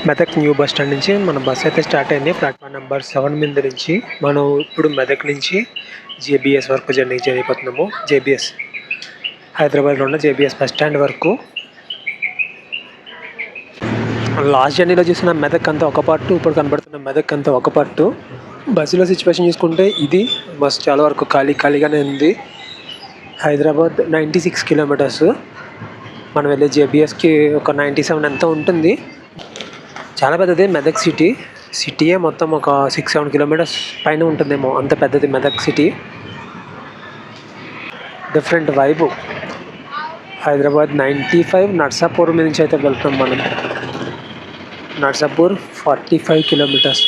Medak new bus stand నుంచి మన bus అయితే స్టార్ట్ అయింది. ప్లాట్ఫామ్ నెంబర్ 7 మీద నుంచి మనం ఇప్పుడు మెదక్ నుంచి జేబీఎస్ వరకు జర్నీ చేయబోతున్నాము. జేబీఎస్ హైదరాబాద్లో ఉన్న జేబీఎస్ బస్ స్టాండ్ వరకు. లాస్ట్ జర్నీలో చూసిన మెదక్ అంతా ఒక పార్టు, ఇప్పుడు కనబడుతున్న మెదక్ అంతా ఒక పార్టు. బస్సులో సిచ్యువేషన్ చూసుకుంటే ఇది బస్ చాలా వరకు ఖాళీగానే ఉంది. హైదరాబాద్ 96 కిలోమీటర్స్, మనం వెళ్ళే జేబీఎస్కి ఒక 97 ఎంత ఉంటుంది. చాలా పెద్దది మెదక్ సిటీయే మొత్తం ఒక 6-7 కిలోమీటర్స్ పైన ఉంటుందేమో, అంత పెద్దది Medak city. Different vibe. Hyderabad 95 Narsapur మీద నుంచి అయితే వెళ్తాం మనం. Narsapur 45 kilometres.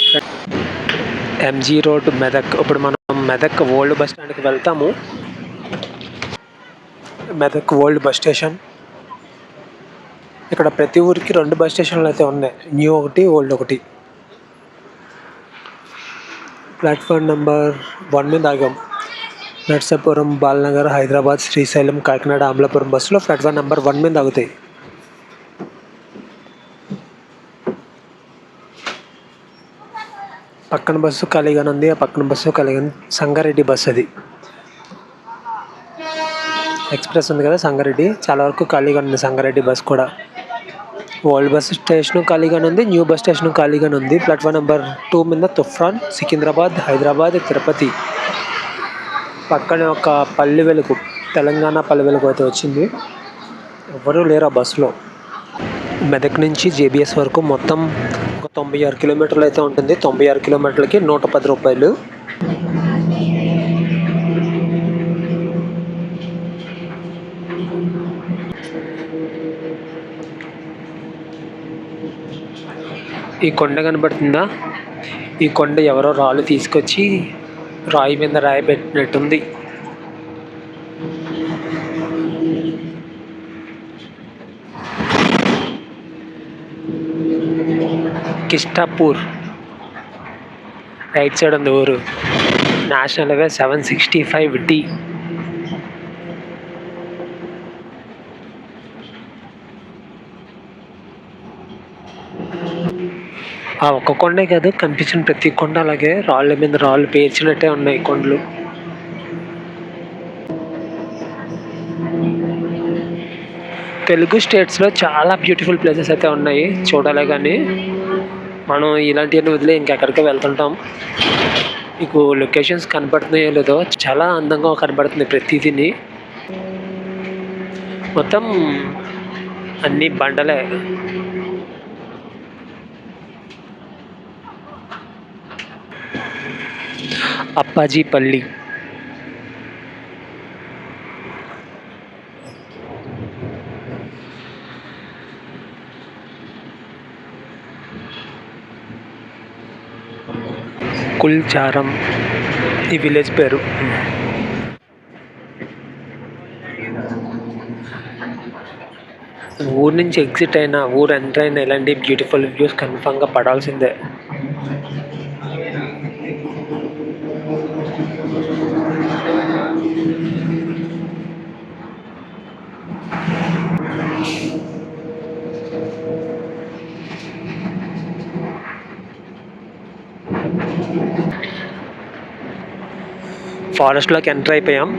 MG road Medak. ఇప్పుడు మనం మెదక్ ఓల్డ్ బస్ స్టాండ్కి వెళ్తాము. Medak old bus station. ఇక్కడ ప్రతి ఊరికి 2 బస్ స్టేషన్లు అయితే ఉన్నాయి, న్యూ ఒకటి, ఓల్డ్ ఒకటి. ప్లాట్ఫామ్ నెంబర్ 1 మీద ఆగాం. నర్సాపురం, బాలనగర్, హైదరాబాద్, శ్రీశైలం, కాకినాడ, అమలాపురం బస్సులో ప్లాట్ఫామ్ నెంబర్ 1 మీద ఆగుతాయి. పక్కన బస్సు ఖాళీగానే ఉంది, ఆ పక్కన బస్సు ఖాళీగా. సంగారెడ్డి బస్సు అది. ఎక్స్ప్రెస్ ఉంది కదా సంగారెడ్డి, చాలా వరకు ఖాళీగా ఉంది సంగారెడ్డి బస్ కూడా. ఓల్డ్ బస్ స్టేషన్ ఖాళీగానే ఉంది, న్యూ బస్ స్టేషన్ ఖాళీగానే ఉంది. ప్లాట్ఫామ్ నెంబర్ 2 మీద తుఫాన్, సికింద్రాబాద్, హైదరాబాద్, తిరుపతి. పక్కనే ఒక పల్లె వెలుగు, తెలంగాణ పల్లె వెలుగు అయితే వచ్చింది. ఎవరూ లేరు ఆ బస్సులో. మెదక్ నుంచి జేబీఎస్ వరకు మొత్తం ఒక 96 కిలోమీటర్లు అయితే ఉంటుంది. 96 కిలోమీటర్లకి 110 రూపాయలు. ఈ కొండ కనబడుతుందా? ఈ కొండ ఎవరో రాళ్ళు తీసుకొచ్చి రాయి మీద రాయి పెట్టినట్టుంది. కిష్టాపూర్ రైట్ సైడ్ ఉంది ఊరు. National highway 765D. ఆ ఒక్క కొండే కాదు, కనిపించిన ప్రతి కొండ అలాగే రాళ్ళ మీద రాళ్ళు పేర్చినట్టే ఉన్నాయి కొండలు. తెలుగు స్టేట్స్లో చాలా బ్యూటిఫుల్ ప్లేసెస్ అయితే ఉన్నాయి చూడాలి, కానీ మనం ఇలాంటివన్నీ వదిలే ఇంకెక్కడికే వెళ్తుంటాం. మీకు లొకేషన్స్ కనపడుతున్నాయో లేదో, చాలా అందంగా కనపడుతుంది ప్రతిదీని. మొత్తం అన్ని బండలే. అప్పాజీపల్లి. కుల్చారం ఈ విలేజ్ పేరు. ఊరు నుంచి ఎగ్జిట్ అయినా, ఊరు ఎంటర్ అయినా ఇలాంటి బ్యూటిఫుల్ వ్యూస్ కన్ఫామ్గా పడాల్సిందే. ఫారెస్ట్లోకి ఎంటర్ అయిపోయాం.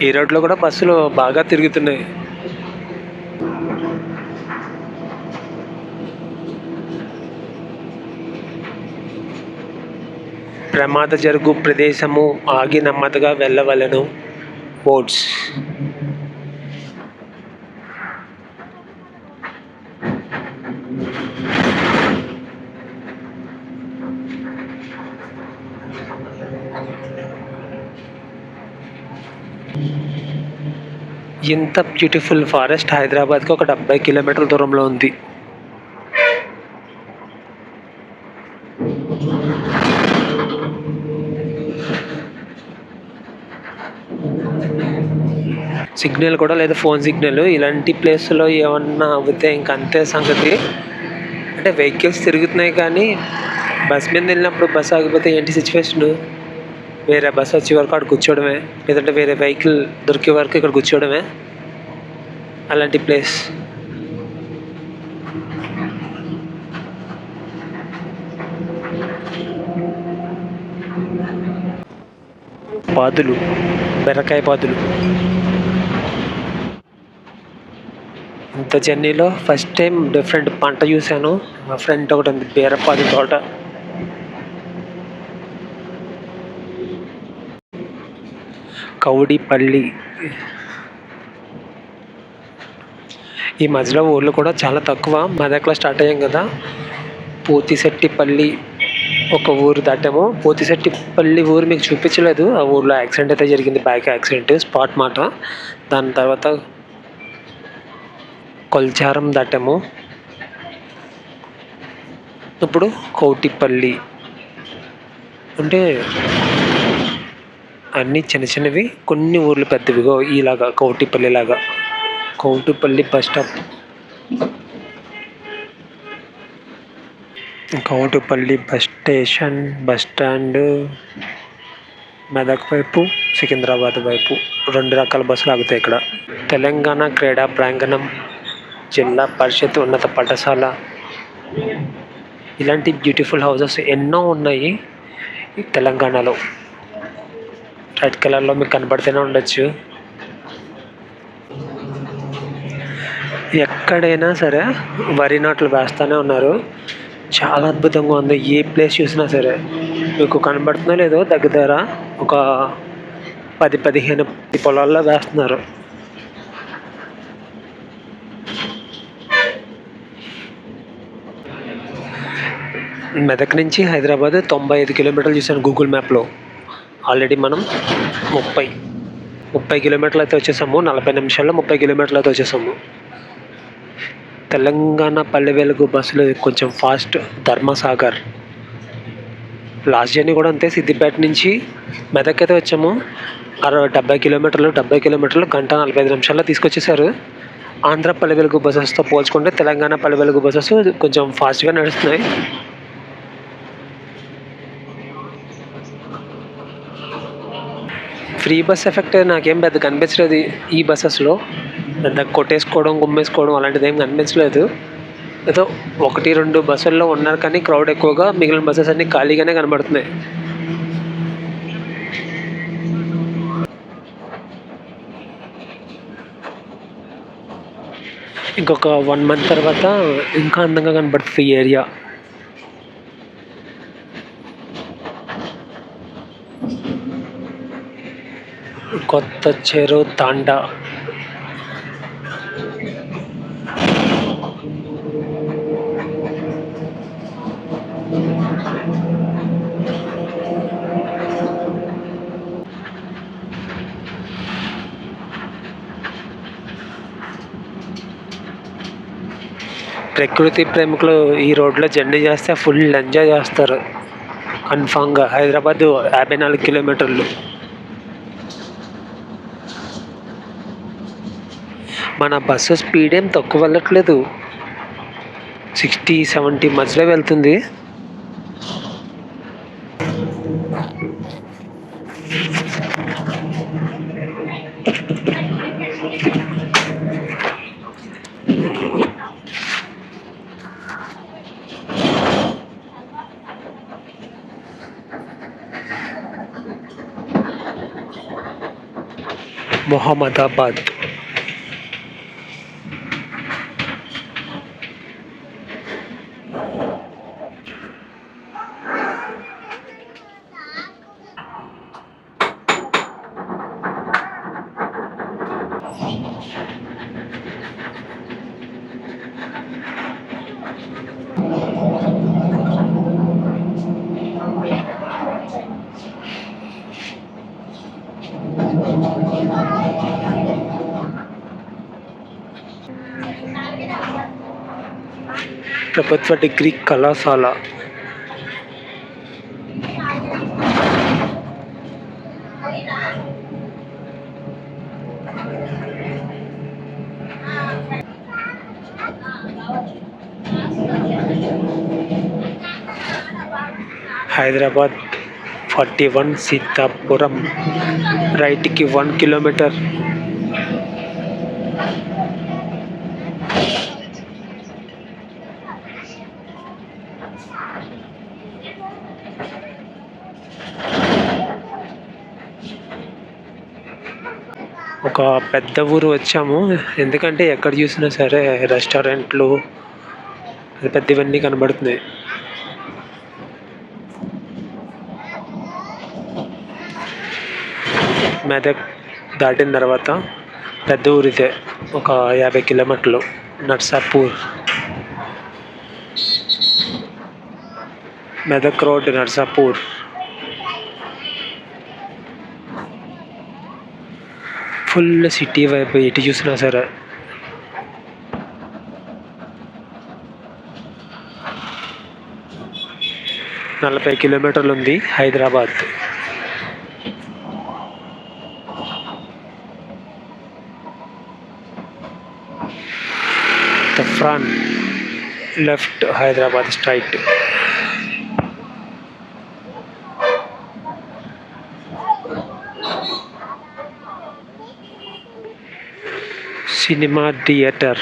ఈ రోడ్లో కూడా బస్సులు బాగా తిరుగుతున్నాయి. ప్రమాద జరుగు ప్రదేశము, ఆగి నెమ్మదిగా వెళ్ళవలెను. బోర్డ్స్. ఇంత బ్యూటిఫుల్ ఫారెస్ట్ హైదరాబాద్కి ఒక 70 కిలోమీటర్ల దూరంలో ఉంది. సిగ్నల్ కూడా లేదు, ఫోన్ సిగ్నల్. ఇలాంటి ప్లేస్లో ఏమన్నా అవుతే ఇంకంతే సంగతి. అంటే వెహికల్స్ తిరుగుతున్నాయి కానీ బస్ మీద వెళ్ళినప్పుడు బస్ ఆగిపోతే ఏంటి సిచ్యువేషను? వేరే బస్ వచ్చే వరకు అక్కడ కూర్చోవడమే, లేదంటే వేరే వెహికల్ దొరికే వరకు ఇక్కడ కూర్చోవడమే. అలాంటి ప్లేస్. పాదులు, బెరకాయ పాదులు. ఇంత జర్నీలో ఫస్ట్ టైం డిఫరెంట్ పంట చూశాను. మా ఫ్రెండ్ ఒకటి ఉంది, బీరపాదు తోట. కౌడిపల్లి. ఈ మధ్యలో ఊళ్ళు కూడా చాలా తక్కువ. మెదక్లో స్టార్ట్ అయ్యాం కదా, పోతిశెట్టిపల్లి ఒక ఊరు దాటాము. పోతిశెట్టిపల్లి ఊరు మీకు చూపించలేదు. ఆ ఊర్లో యాక్సిడెంట్ అయితే జరిగింది, బైక్ యాక్సిడెంట్, స్పాట్ మాట. దాని తర్వాత కొల్చారం దాటాము. ఇప్పుడు కౌటిపల్లి. అంటే అన్నీ చిన్న చిన్నవి, కొన్ని ఊర్లు పెద్దవిగో ఇలాగా కౌటిపల్లి లాగా. Kowdipally bus stop. Kowdipally bus station, bus stand. Medak వైపు, సికింద్రాబాద్ వైపు 2 రకాల బస్సులు ఆగుతాయి ఇక్కడ. తెలంగాణ క్రీడా ప్రాంగణం, జిల్లా పరిషత్ ఉన్నత పాఠశాల. ఇలాంటి బ్యూటిఫుల్ హౌసెస్ ఎన్నో ఉన్నాయి ఈ తెలంగాణలో. రెడ్ కలర్లో మీకు కనబడితేనే ఉండొచ్చు. ఎక్కడైనా సరే వరి నాట్లు వేస్తూనే ఉన్నారు. చాలా అద్భుతంగా ఉంది. ఏ ప్లేస్ చూసినా సరే మీకు కనబడుతుందో లేదో, దగ్గర ఒక 10-15 పొలాల్లో వేస్తున్నారు. మెదక్ నుంచి హైదరాబాద్ 95 కిలోమీటర్లు చూసాను గూగుల్ మ్యాప్లో. ఆల్రెడీ మనం 30 కిలోమీటర్లు అయితే వచ్చేసాము. 40 నిమిషాల్లో 30 కిలోమీటర్లు అయితే వచ్చేసాము. తెలంగాణ పల్లె వెలుగు బస్సులు కొంచెం ఫాస్ట్. ధర్మసాగర్. లాస్ట్ జర్నీ కూడా అంతే. సిద్దిపేట నుంచి మెదక్ అయితే వచ్చాము. 70 కిలోమీటర్లు గంట 45 నిమిషాల్లో తీసుకొచ్చేసారు. ఆంధ్ర పల్లె వెలుగు బస్సెస్తో పోల్చుకుంటే తెలంగాణ పల్లె వెలుగు బస్సెస్ కొంచెం ఫాస్ట్గా నడుస్తున్నాయి. ఫ్రీ బస్ ఎఫెక్ట్ నాకేం పెద్ద కనిపించలేదు ఈ బస్సెస్లో. పెద్ద కొట్టేసుకోవడం, గుమ్మేసుకోవడం అలాంటిది ఏం కనిపించలేదు. ఏదో 1-2 బస్సుల్లో ఉన్నారు కానీ క్రౌడ్ ఎక్కువగా. మిగిలిన బస్సెస్ అన్నీ ఖాళీగానే కనబడుతున్నాయి. ఇంకొక 1 మంత్ తర్వాత ఇంకా అందంగా కనబడుతుంది ఈ ఏరియా. కొత్త చెరువు తాండా. ప్రకృతి ప్రేమికులు ఈ రోడ్లో జర్నీ చేస్తే ఫుల్ ఎంజాయ్ చేస్తారు కన్ఫామ్గా. హైదరాబాద్ 54 కిలోమీటర్లు. మన బస్సు స్పీడ్ ఏం తక్కువ వెళ్ళట్లేదు, 60-70 మధ్యలో వెళ్తుంది. మొహమ్మదాబాద్. ప్రభుత్వ డిగ్రీ కళాశాల. హైదరాబాద్ 41 సీతాపురం రైట్కి 1 కిలోమీటర్. ఒక పెద్ద ఊరు వచ్చాము, ఎందుకంటే ఎక్కడ చూసినా సరే రెస్టారెంట్లు పెద్ద పెద్దవన్నీ కనబడుతున్నాయి. మెదక్ దాటిన తర్వాత పెద్ద ఊరిదే, ఒక 50 కిలోమీటర్లు. Narsapur, Medak road, Narsapur. Full city వైపు ఎటు చూసినా సరే. 40 కిలోమీటర్లు ఉంది హైదరాబాద్. తఫ్రాన్ left, Hyderabad straight. Cinema theatre